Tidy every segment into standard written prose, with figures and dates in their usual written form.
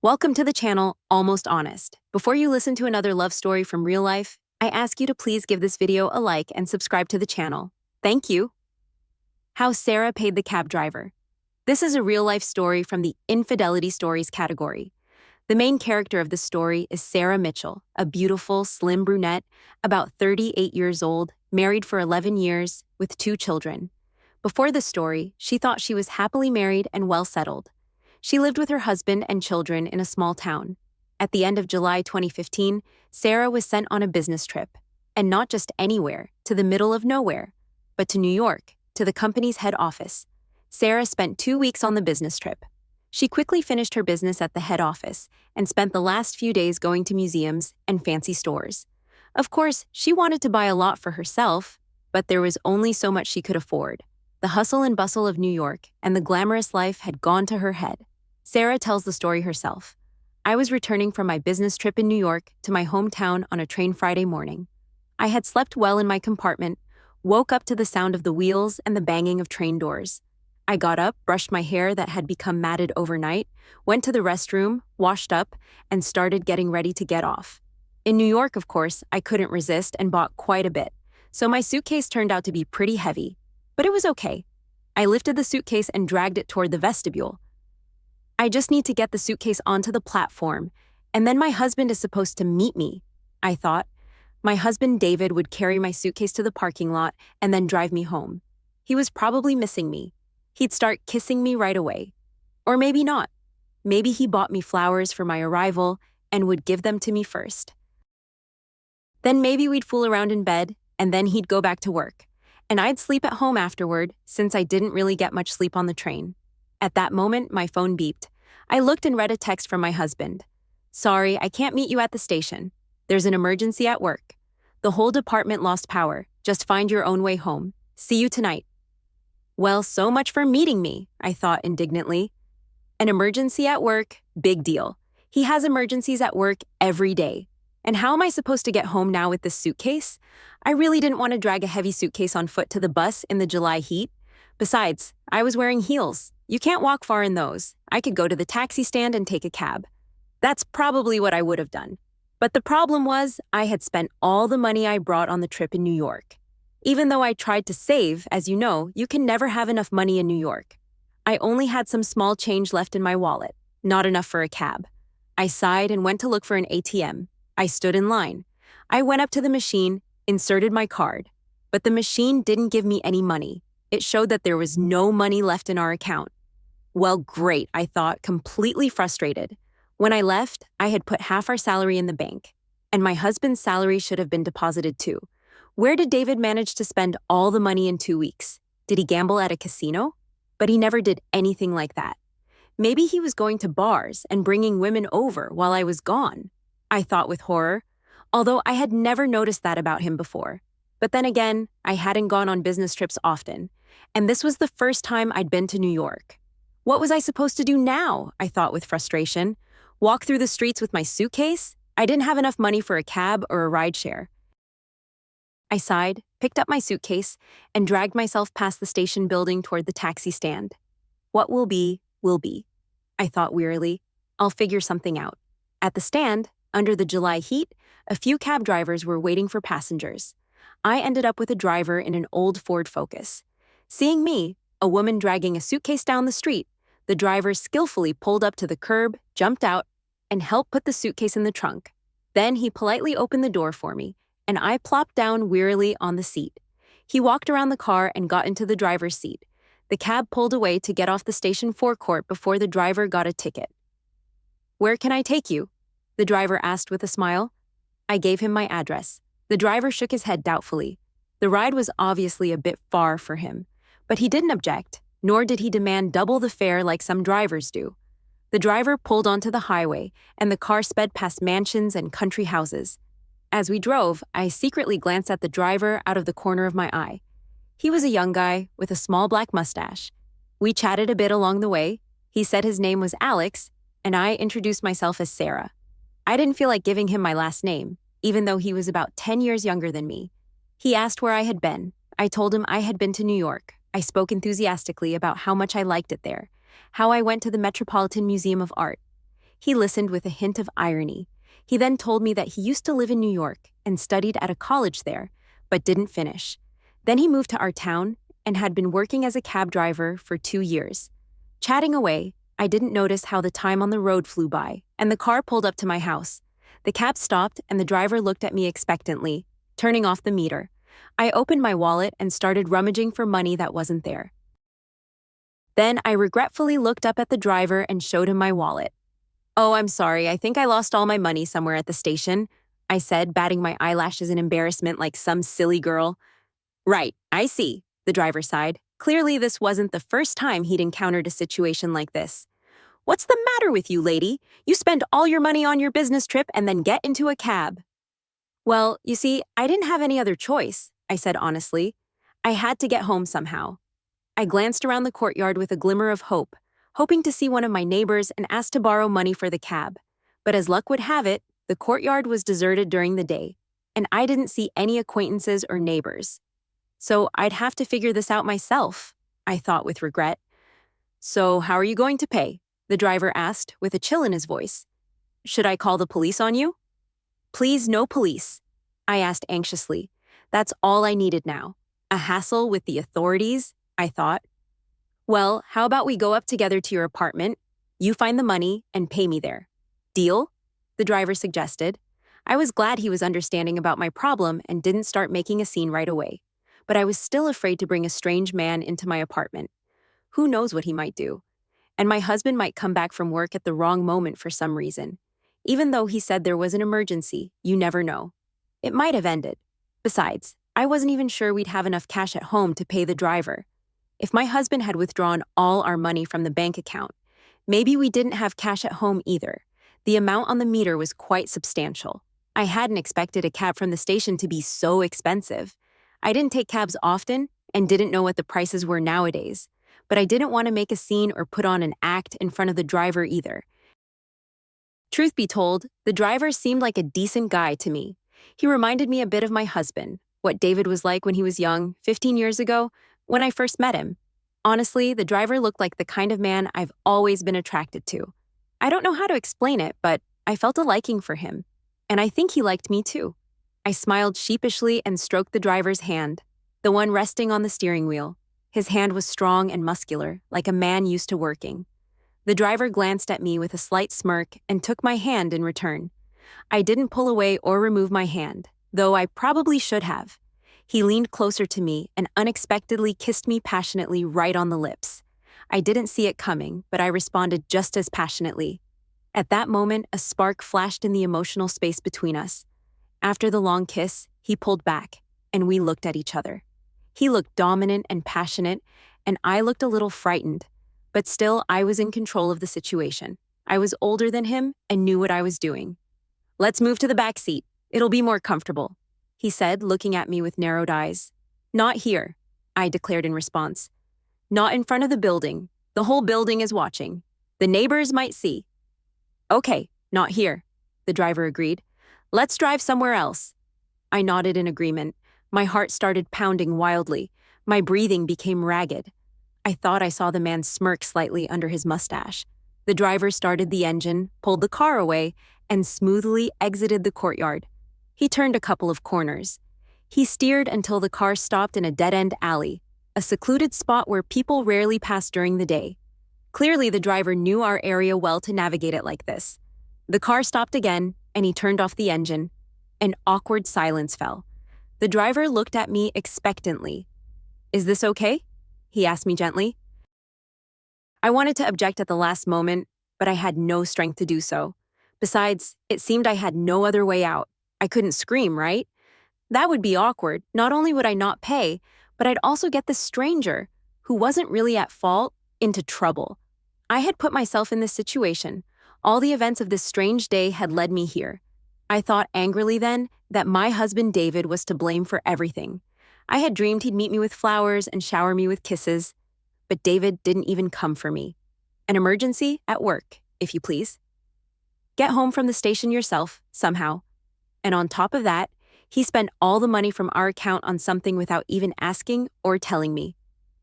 Welcome to the channel, Almost Honest. Before you listen to another love story from real life, I ask you to please give this video a like and subscribe to the channel. Thank you. How Sarah Paid the Cab Driver. This is a real-life story from the Infidelity Stories category. The main character of the story is Sarah Mitchell, a beautiful, slim brunette, about 38 years old, married for 11 years, with 2 children. Before the story, she thought she was happily married and well settled. She lived with her husband and children in a small town. At the end of July 2015, Sarah was sent on a business trip, and not just anywhere, to the middle of nowhere, but to New York, to the company's head office. Sarah spent 2 weeks on the business trip. She quickly finished her business at the head office and spent the last few days going to museums and fancy stores. Of course, she wanted to buy a lot for herself, but there was only so much she could afford. The hustle and bustle of New York and the glamorous life had gone to her head. Sarah tells the story herself. I was returning from my business trip in New York to my hometown on a train Friday morning. I had slept well in my compartment, woke up to the sound of the wheels and the banging of train doors. I got up, brushed my hair that had become matted overnight, went to the restroom, washed up, and started getting ready to get off. In New York, of course, I couldn't resist and bought quite a bit, so my suitcase turned out to be pretty heavy. But it was okay. I lifted the suitcase and dragged it toward the vestibule. I just need to get the suitcase onto the platform, and then my husband is supposed to meet me, I thought. My husband David would carry my suitcase to the parking lot and then drive me home. He was probably missing me. He'd start kissing me right away. Or maybe not. Maybe he bought me flowers for my arrival and would give them to me first. Then maybe we'd fool around in bed, and then he'd go back to work. And I'd sleep at home afterward, since I didn't really get much sleep on the train. At that moment, my phone beeped. I looked and read a text from my husband. Sorry, I can't meet you at the station. There's an emergency at work. The whole department lost power. Just find your own way home. See you tonight. Well, so much for meeting me, I thought indignantly. An emergency at work? Big deal. He has emergencies at work every day. And how am I supposed to get home now with this suitcase? I really didn't want to drag a heavy suitcase on foot to the bus in the July heat. Besides, I was wearing heels. You can't walk far in those. I could go to the taxi stand and take a cab. That's probably what I would have done. But the problem was, I had spent all the money I brought on the trip in New York. Even though I tried to save, as you know, you can never have enough money in New York. I only had some small change left in my wallet, not enough for a cab. I sighed and went to look for an ATM. I stood in line. I went up to the machine, inserted my card. But the machine didn't give me any money. It showed that there was no money left in our account. Well, great, I thought, completely frustrated. When I left, I had put half our salary in the bank, and my husband's salary should have been deposited too. Where did David manage to spend all the money in 2 weeks? Did he gamble at a casino? But he never did anything like that. Maybe he was going to bars and bringing women over while I was gone, I thought with horror, although I had never noticed that about him before. But then again, I hadn't gone on business trips often, and this was the first time I'd been to New York. What was I supposed to do now? I thought with frustration. Walk through the streets with my suitcase? I didn't have enough money for a cab or a rideshare. I sighed, picked up my suitcase, and dragged myself past the station building toward the taxi stand. What will be, I thought wearily. I'll figure something out. At the stand, under the July heat, a few cab drivers were waiting for passengers. I ended up with a driver in an old Ford Focus. Seeing me, a woman dragging a suitcase down the street, the driver skillfully pulled up to the curb, jumped out, and helped put the suitcase in the trunk. Then he politely opened the door for me, and I plopped down wearily on the seat. He walked around the car and got into the driver's seat. The cab pulled away to get off the station forecourt before the driver got a ticket. Where can I take you? The driver asked with a smile. I gave him my address. The driver shook his head doubtfully. The ride was obviously a bit far for him, but he didn't object, nor did he demand double the fare like some drivers do. The driver pulled onto the highway, and the car sped past mansions and country houses. As we drove, I secretly glanced at the driver out of the corner of my eye. He was a young guy with a small black mustache. We chatted a bit along the way. He said his name was Alex, and I introduced myself as Sarah. I didn't feel like giving him my last name, even though he was about 10 years younger than me. He asked where I had been. I told him I had been to New York. I spoke enthusiastically about how much I liked it there, how I went to the Metropolitan Museum of Art. He listened with a hint of irony. He then told me that he used to live in New York and studied at a college there, but didn't finish. Then he moved to our town and had been working as a cab driver for 2 years. Chatting away, I didn't notice how the time on the road flew by, and the car pulled up to my house. The cab stopped, and the driver looked at me expectantly, turning off the meter. I opened my wallet and started rummaging for money that wasn't there. Then I regretfully looked up at the driver and showed him my wallet. "Oh, I'm sorry, I think I lost all my money somewhere at the station," I said, batting my eyelashes in embarrassment like some silly girl. "Right, I see," the driver sighed. Clearly, this wasn't the first time he'd encountered a situation like this. "What's the matter with you, lady? You spend all your money on your business trip and then get into a cab." "Well, you see, I didn't have any other choice," I said honestly. "I had to get home somehow." I glanced around the courtyard with a glimmer of hope, hoping to see one of my neighbors and ask to borrow money for the cab. But as luck would have it, the courtyard was deserted during the day, and I didn't see any acquaintances or neighbors. So I'd have to figure this out myself, I thought with regret. "So how are you going to pay?" the driver asked with a chill in his voice. "Should I call the police on you?" "Please, no police," I asked anxiously. That's all I needed now. A hassle with the authorities, I thought. "Well, how about we go up together to your apartment, you find the money, and pay me there. Deal?" the driver suggested. I was glad he was understanding about my problem and didn't start making a scene right away. But I was still afraid to bring a strange man into my apartment. Who knows what he might do? And my husband might come back from work at the wrong moment for some reason. Even though he said there was an emergency, you never know. It might have ended. Besides, I wasn't even sure we'd have enough cash at home to pay the driver. If my husband had withdrawn all our money from the bank account, maybe we didn't have cash at home either. The amount on the meter was quite substantial. I hadn't expected a cab from the station to be so expensive. I didn't take cabs often and didn't know what the prices were nowadays, but I didn't want to make a scene or put on an act in front of the driver either. Truth be told, the driver seemed like a decent guy to me. He reminded me a bit of my husband, what David was like when he was young, 15 years ago, when I first met him. Honestly, the driver looked like the kind of man I've always been attracted to. I don't know how to explain it, but I felt a liking for him. And I think he liked me too. I smiled sheepishly and stroked the driver's hand, the one resting on the steering wheel. His hand was strong and muscular, like a man used to working. The driver glanced at me with a slight smirk and took my hand in return. I didn't pull away or remove my hand, though I probably should have. He leaned closer to me and unexpectedly kissed me passionately right on the lips. I didn't see it coming, but I responded just as passionately. At that moment, a spark flashed in the emotional space between us. After the long kiss, he pulled back, and we looked at each other. He looked dominant and passionate, and I looked a little frightened. But still, I was in control of the situation. I was older than him and knew what I was doing. "Let's move to the back seat. It'll be more comfortable," he said, looking at me with narrowed eyes. "Not here," I declared in response. "Not in front of the building. The whole building is watching. The neighbors might see." "Okay, not here," the driver agreed. "Let's drive somewhere else." I nodded in agreement. My heart started pounding wildly. My breathing became ragged. I thought I saw the man smirk slightly under his mustache. The driver started the engine, pulled the car away, and smoothly exited the courtyard. He turned a couple of corners. He steered until the car stopped in a dead-end alley, a secluded spot where people rarely pass during the day. Clearly, the driver knew our area well to navigate it like this. The car stopped again, and he turned off the engine. An awkward silence fell. The driver looked at me expectantly. "Is this okay?" he asked me gently. I wanted to object at the last moment, but I had no strength to do so. Besides, it seemed I had no other way out. I couldn't scream, right? That would be awkward. Not only would I not pay, but I'd also get this stranger, who wasn't really at fault, into trouble. I had put myself in this situation. All the events of this strange day had led me here. I thought angrily then that my husband David was to blame for everything. I had dreamed he'd meet me with flowers and shower me with kisses, but David didn't even come for me. An emergency at work, if you please. Get home from the station yourself, somehow. And on top of that, he spent all the money from our account on something without even asking or telling me.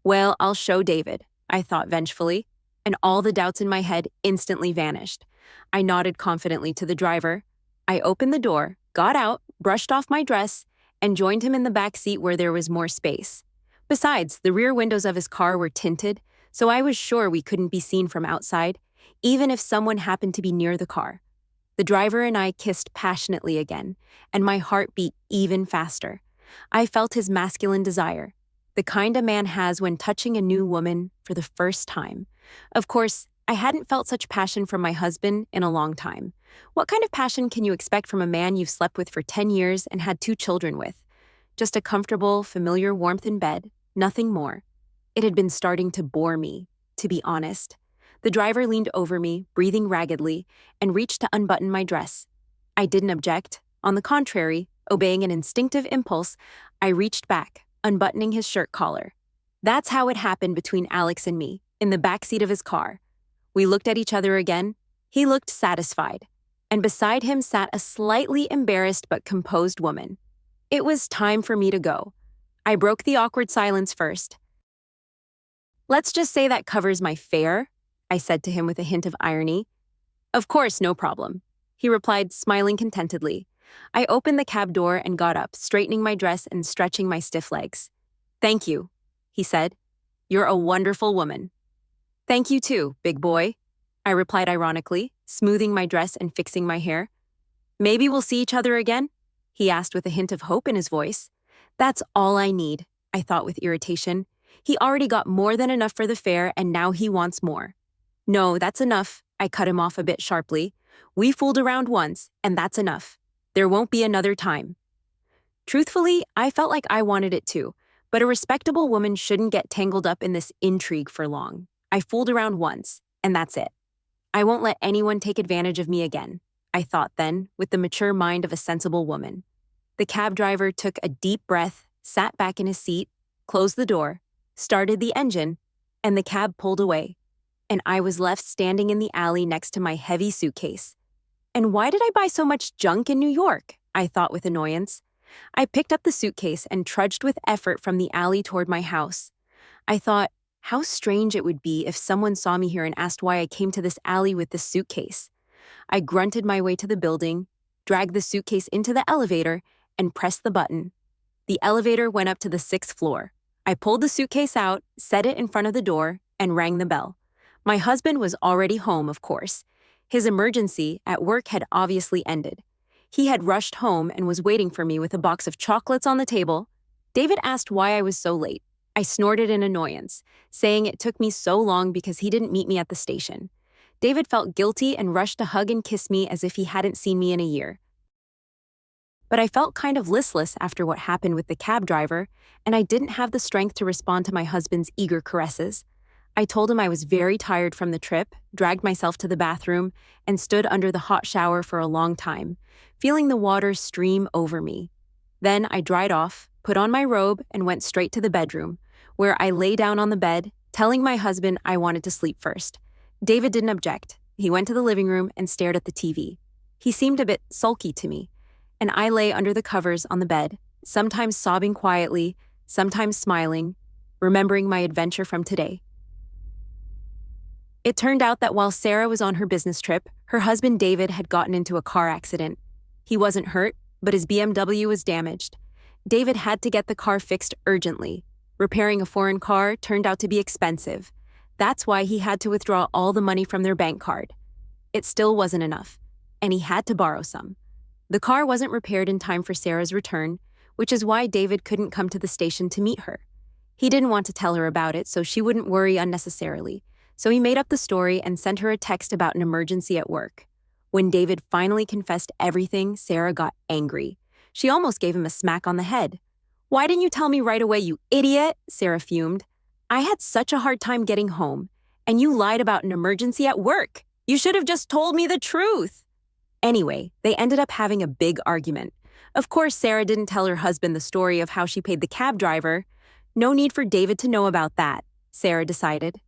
Well, I'll show David, I thought vengefully. and all the doubts in my head instantly vanished. I nodded confidently to the driver. I opened the door, got out, brushed off my dress, and joined him in the back seat where there was more space. Besides, the rear windows of his car were tinted, so I was sure we couldn't be seen from outside, even if someone happened to be near the car. The driver and I kissed passionately again, and my heart beat even faster. I felt his masculine desire, the kind a man has when touching a new woman for the first time. Of course, I hadn't felt such passion from my husband in a long time. What kind of passion can you expect from a man you've slept with for 10 years and had 2 children with? Just a comfortable, familiar warmth in bed, nothing more. It had been starting to bore me, to be honest. The driver leaned over me, breathing raggedly, and reached to unbutton my dress. I didn't object. On the contrary, obeying an instinctive impulse, I reached back, unbuttoning his shirt collar. That's how it happened between Alex and me, in the backseat of his car. We looked at each other again. He looked satisfied, and beside him sat a slightly embarrassed but composed woman. It was time for me to go. I broke the awkward silence first. "Let's just say that covers my fare," I said to him with a hint of irony. "Of course, no problem," he replied, smiling contentedly. I opened the cab door and got up, straightening my dress and stretching my stiff legs. "Thank you," he said. "You're a wonderful woman." "Thank you too, big boy," I replied ironically, smoothing my dress and fixing my hair. "Maybe we'll see each other again?" he asked with a hint of hope in his voice. That's all I need, I thought with irritation. He already got more than enough for the fare, and now he wants more. "No, that's enough," I cut him off a bit sharply. "We fooled around once, and that's enough. There won't be another time." Truthfully, I felt like I wanted it too, but a respectable woman shouldn't get tangled up in this intrigue for long. I fooled around once, and that's it. I won't let anyone take advantage of me again, I thought then, with the mature mind of a sensible woman. The cab driver took a deep breath, sat back in his seat, closed the door, started the engine, and the cab pulled away. And I was left standing in the alley next to my heavy suitcase. And why did I buy so much junk in New York? I thought with annoyance. I picked up the suitcase and trudged with effort from the alley toward my house. I thought, how strange it would be if someone saw me here and asked why I came to this alley with this suitcase. I grunted my way to the building, dragged the suitcase into the elevator, and pressed the button. The elevator went up to the 6th floor. I pulled the suitcase out, set it in front of the door, and rang the bell. My husband was already home, of course. His emergency at work had obviously ended. He had rushed home and was waiting for me with a box of chocolates on the table. David asked why I was so late. I snorted in annoyance, saying it took me so long because he didn't meet me at the station. David felt guilty and rushed to hug and kiss me as if he hadn't seen me in a year. But I felt kind of listless after what happened with the cab driver, and I didn't have the strength to respond to my husband's eager caresses. I told him I was very tired from the trip, dragged myself to the bathroom, and stood under the hot shower for a long time, feeling the water stream over me. Then I dried off, put on my robe, and went straight to the bedroom, where I lay down on the bed, telling my husband I wanted to sleep first. David didn't object. He went to the living room and stared at the TV. He seemed a bit sulky to me, and I lay under the covers on the bed, sometimes sobbing quietly, sometimes smiling, remembering my adventure from today. It turned out that while Sarah was on her business trip, her husband David had gotten into a car accident. He wasn't hurt, but his BMW was damaged. David had to get the car fixed urgently. Repairing a foreign car turned out to be expensive. That's why he had to withdraw all the money from their bank card. It still wasn't enough, and he had to borrow some. The car wasn't repaired in time for Sarah's return, which is why David couldn't come to the station to meet her. He didn't want to tell her about it so she wouldn't worry unnecessarily, so he made up the story and sent her a text about an emergency at work. When David finally confessed everything, Sarah got angry. She almost gave him a smack on the head. "Why didn't you tell me right away, you idiot?" Sarah fumed. "I had such a hard time getting home, and you lied about an emergency at work. You should have just told me the truth." Anyway, they ended up having a big argument. Of course, Sarah didn't tell her husband the story of how she paid the cab driver. No need for David to know about that, Sarah decided.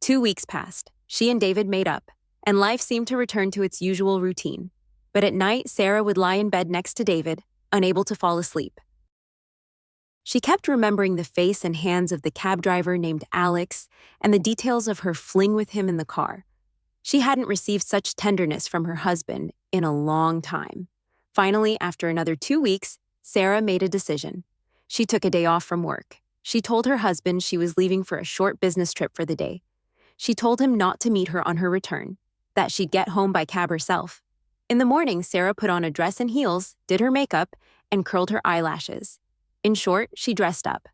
2 weeks passed. She and David made up, and life seemed to return to its usual routine. But at night, Sarah would lie in bed next to David, unable to fall asleep. She kept remembering the face and hands of the cab driver named Alex and the details of her fling with him in the car. She hadn't received such tenderness from her husband in a long time. Finally, after another 2 weeks, Sarah made a decision. She took a day off from work. She told her husband she was leaving for a short business trip for the day. She told him not to meet her on her return, that she'd get home by cab herself. In the morning, Sarah put on a dress and heels, did her makeup, and curled her eyelashes. In short, she dressed up.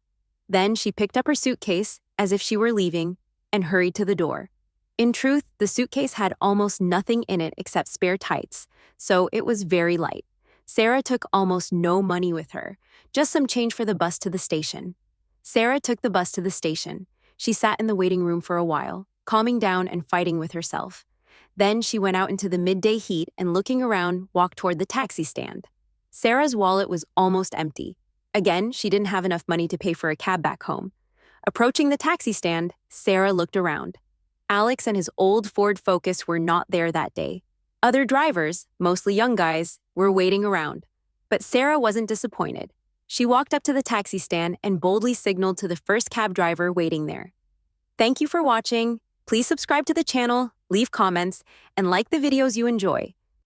Then she picked up her suitcase, as if she were leaving, and hurried to the door. In truth, the suitcase had almost nothing in it except spare tights, so it was very light. Sarah took almost no money with her, just some change for the bus to the station. Sarah took the bus to the station. She sat in the waiting room for a while, calming down and fighting with herself. Then she went out into the midday heat and, looking around, walked toward the taxi stand. Sarah's wallet was almost empty. Again, she didn't have enough money to pay for a cab back home. Approaching the taxi stand, Sarah looked around. Alex and his old Ford Focus were not there that day. Other drivers, mostly young guys, were waiting around. But Sarah wasn't disappointed. She walked up to the taxi stand and boldly signaled to the first cab driver waiting there. Thank you for watching. Please subscribe to the channel, leave comments, and like the videos you enjoy.